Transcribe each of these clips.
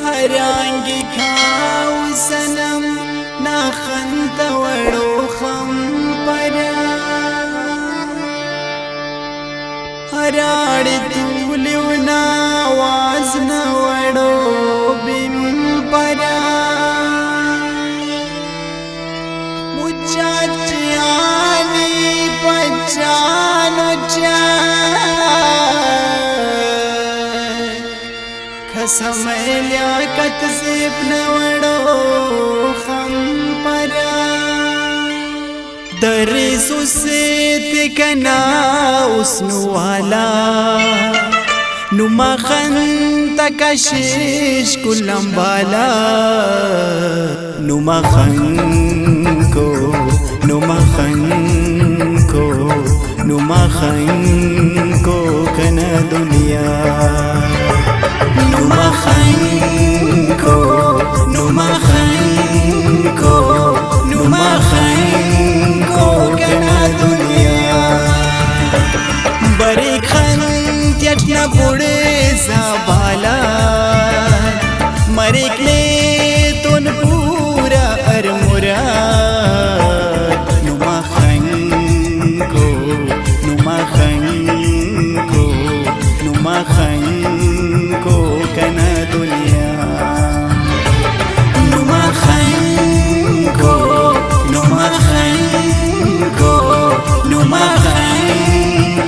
هرانگی کھاو سنم ناخنت وڑو خم پرا هراڑی تولیو ناواز نوڑو بیم پرا مچاچیانی پچانو خسمے لیاقت زیب نوڑو خم پرا درسو سیت کنا اسنو والا نمخن تکشش کلم بالا نمخن کو کنا دنیا نمخن کو کنا دنیا بری خن تیٹنا بوڑے زبالا مریک لے تون پورا ارمراد نمخن کو کنا دنیا نمخن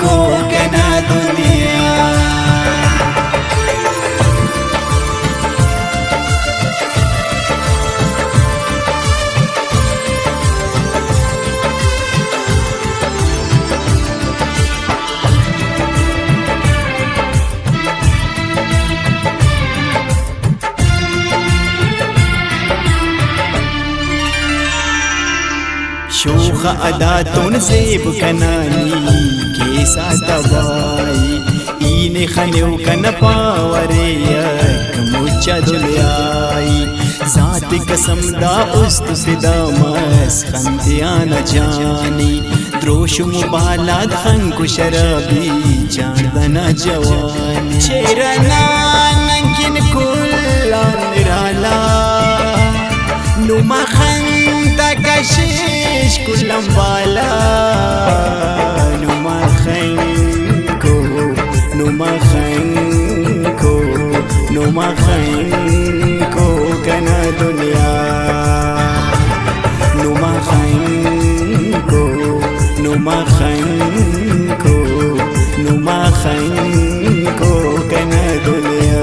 کو کنا دنیا شوخ ادا تون زیب کنانی کیسا دوائی این خنیو کن پاوری یک مچا دلیائی ذات قسم دا است صدا مس خندیان جانی دروش مبالاد خنکو شرابی جاندنا جوانی چیرنا ننکن کلان رالا نمخن تکشش کلم بالا نمخن کو کنا دنیا نمخن کو کنا دنیا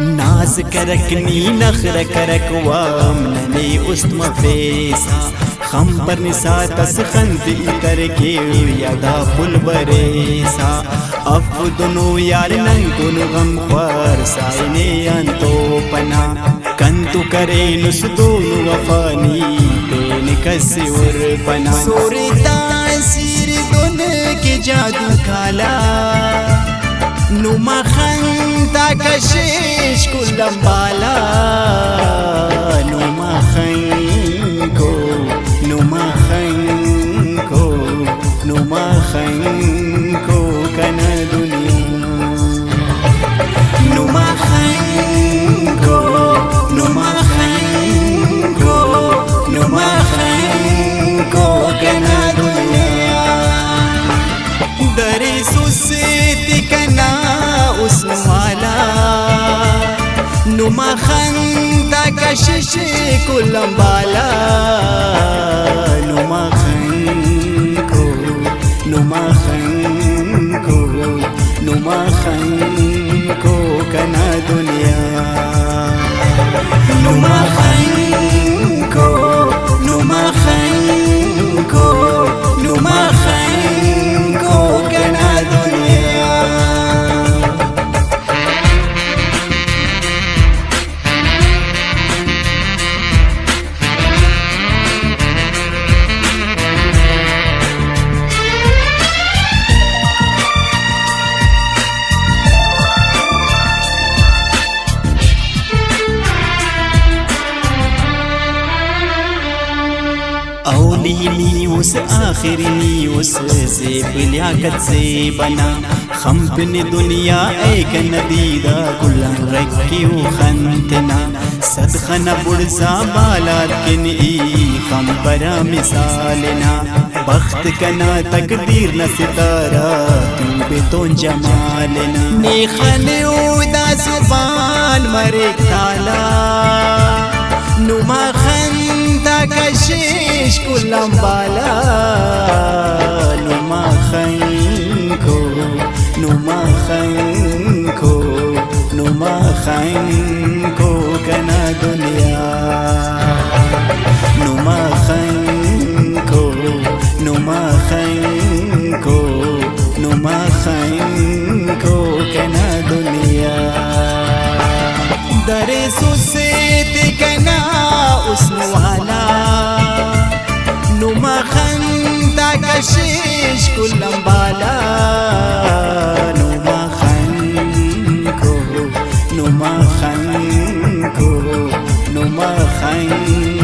ناز کرکنی نخر کرک وامننی استم فیسا خم پر نسات اس خندی ترکی یادا پل بریسا افدنو یار ننگن غم خوار سائنی انتو پنا کنتو کرے نسدون وفانی بین کسی ورپنا سوری تاثیر دن کی جادو کالا نمخن تکشش کلم بالا نمخن کو کنا دنیا نمخن کو کنا دنیا دری سوسیتی کنا اسوالا نمخن تکشش کلم بالا نمخن کو کنا دنیا نمخن کو کنا دنیا اولی اس آخری اس زیب لیاقت سے بنا خم پن دنیا ایک ندیدہ کلن رکیو خنتنا صدخنا برزا بالات کن ای خم برا مثالنا بخت کنا تقدیر نہ ستارہ تو بے تو جمالنا نیخنیو دا زبان مرک تالا نما خندا کشش کلم بالا نما خنکو نما خنکو نما خنکو کنا دنیا نما خنکو نما خنکو نما خنکو کنا دنیا در سوسیت کنا اسنوالا نما خندا کشش کلم بالا نما خنکو نما خنکو نما خنکو